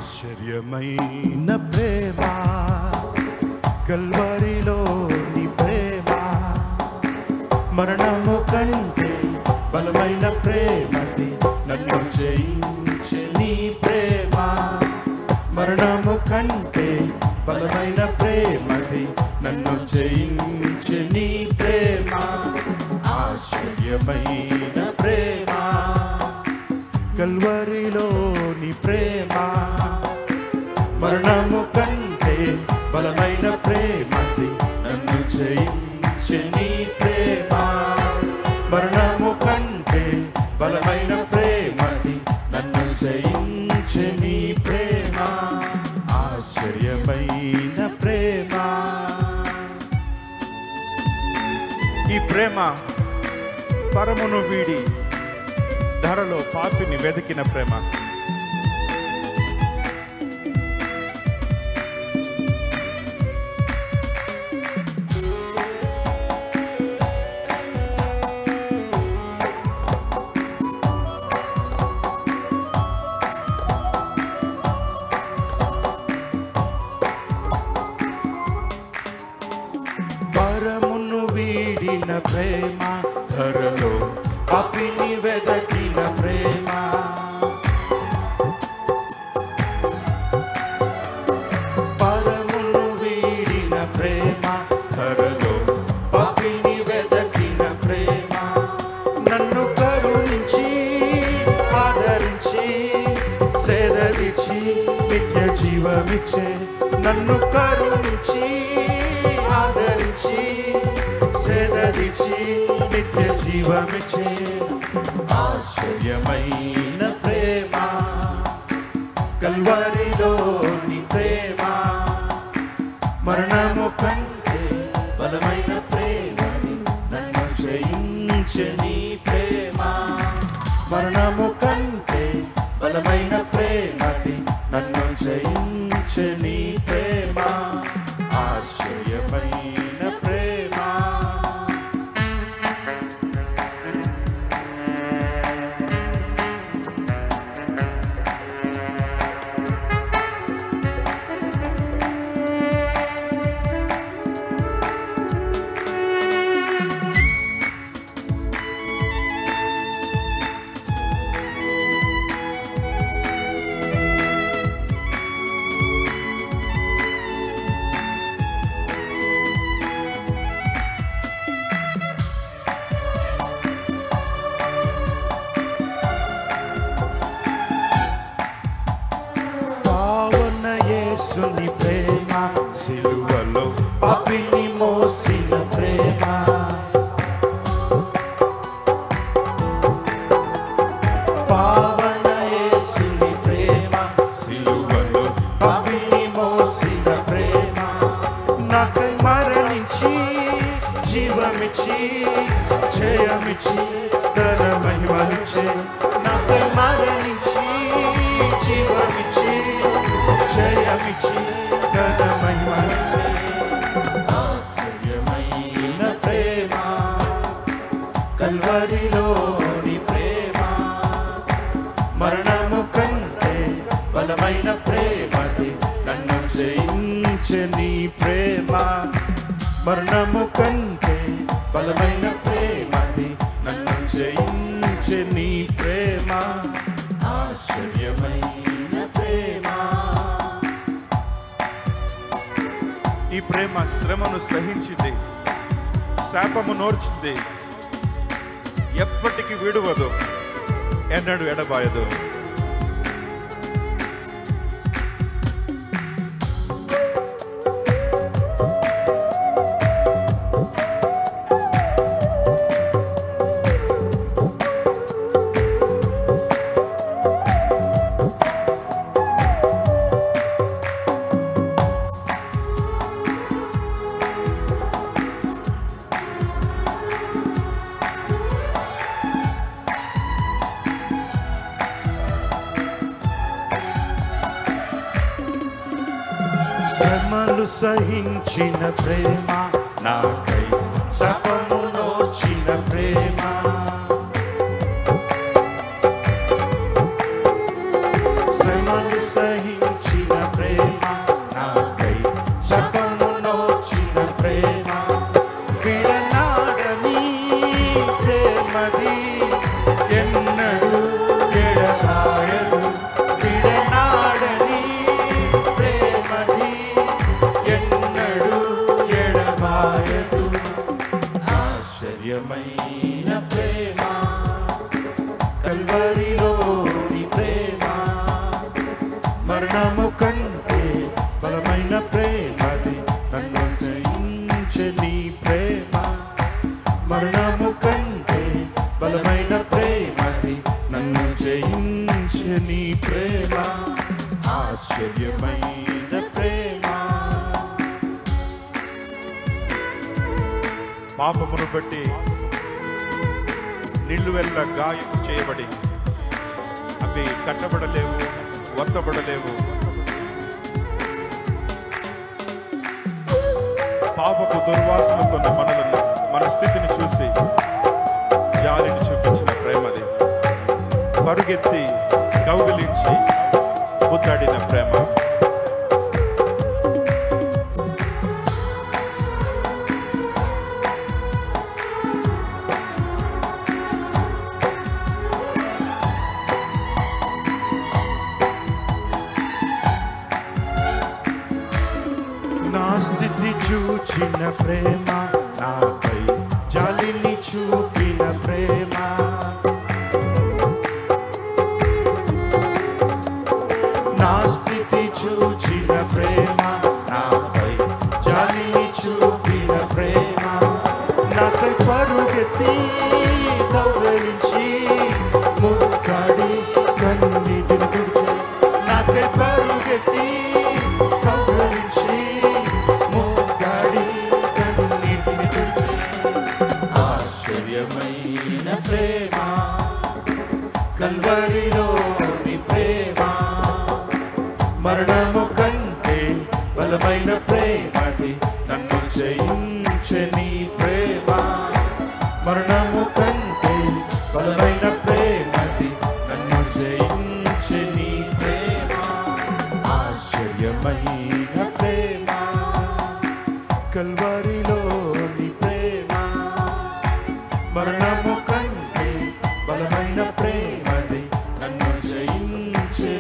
ఆశ్చర్యమైన ప్రేమ కల్వరిలోని ప్రేమ మరణము కంటే బలమైన ప్రేమది నన్ను జయించే నీ ప్రేమ మరణము కంటే బలమైన ప్రేమది నన్ను జయించే నీ ప్రేమ ఆశ్చర్యమైన ప్రేమ కల్వరిలోని ప్రేమ మరణము కంటే బలమైన ప్రేమది నన్ను జయించే నీ ప్రేమ మరణము కంటే బలమైన ప్రేమది నన్ను జయించే నీ ప్రేమ ఆశ్చర్యమైన ప్రేమ. ఈ ప్రేమ పరమును వీడి ధరలో పాపిని వెతికిన ప్రేమ. పరమును వీడిన ప్రేమ ధరలో పాపిని వెతికిన ప్రేమ. పరమును వీడిన ప్రేమ ధరలో పాపిని వెతికిన ప్రేమ. నన్ను కరుణించి ఆదరించి సేదరిచి నిత్య జీవమిచ్చే. నన్ను కరుణించి ఆదరించి సేదరిచి నిత్య జీవమిచ్చే ఆశ్చర్యమైన ప్రేమ కల్వరిలోని ప్రేమ మరణము కంటే బలమైన ప్రేమని నన్ను జయించే నీ ప్రేమ మరణము కంటే బలమైన ప్రేమని నన్ను జయించే నీ ప్రేమ ఆశ్చర్యమైన ప్రేమ. యేసుని ప్రేమ సిలువలో పాపిని మోసిన ప్రేమ. పావన యేసుని ప్రేమ సిలువలో పాపిని మోసిన ప్రేమ. నాకై మరణించి జీవమిచ్చి జయమిచ్చి తన మహిమనిచ్చే. నాకై మరణించి జీవమిచ్చి జయమిచ్చి తన మహిమనిచ్చే ఆశ్చర్యమైన ప్రేమ కల్వరిలోని ప్రేమ మరణము కంటే బలమైన ప్రేమది నన్ను జయించే నీ ప్రేమ మరణము కంటే బలమైన ప్రేమది నన్ను జయించే నీ ప్రేమ ఆశ్చర్యమైన ప్రేమ. ఈ ప్రేమ శ్రమను సహించింది, శాపము నోర్చింది, ఎప్పటికీ విడువదు, ఎన్నడూ ఎడబాయదు. శ్రమలు సహించిన ప్రేమ నాకై శాపము నోచిన ప్రేమ. శ్రమలు సహించిన మరణము కంటే బలమైన ప్రేమది నన్ను జయించే నీ ప్రేమ మరణము కంటే బలమైన ప్రేమది నన్ను జయించే నీ ప్రేమ ఆశ్చర్యమైన ప్రేమ పాపమును బట్టి నిలువెల్ల గాయం చేయబడి అవి కట్టబడలేవు వత్తబడలేవు పాపపు దుర్వాసనతో మనలను మన స్థితిని చూసి జాలిని చూపించిన ప్రేమది పరుగెత్తి కౌగిలించి ముద్దాడిన ప్రేమ నా స్థితి చూచిన ప్రేమ నాపై జాలిని చూపిన ప్రేమ నా స్థితి చూచిన ప్రేమ నాపై జాలిని చూపిన ప్రేమ నాకై పరుగెత్తి కౌగిలించి ముద్దాడి కన్నీటిని తుడిచి నాకై పరుగెత్తి కౌగిలించి ముద్దాడి కన్నీటిని తుడిచి ఆశ్చర్యమైన ప్రేమ కల్వరిలోని ప్రేమ మరణము కంటే బలమైన ప్రేమది నన్ను జయించే నీ ప్రేమ మరణము కంటే బలమైన ప్రేమది నన్ను జయించే నీ ప్రేమ ఆశ్చర్యమైన ప్రేమ కల్వరిలోని ప్రేమ మరణము కంటే బలమైన ప్రేమది నన్ను జయించే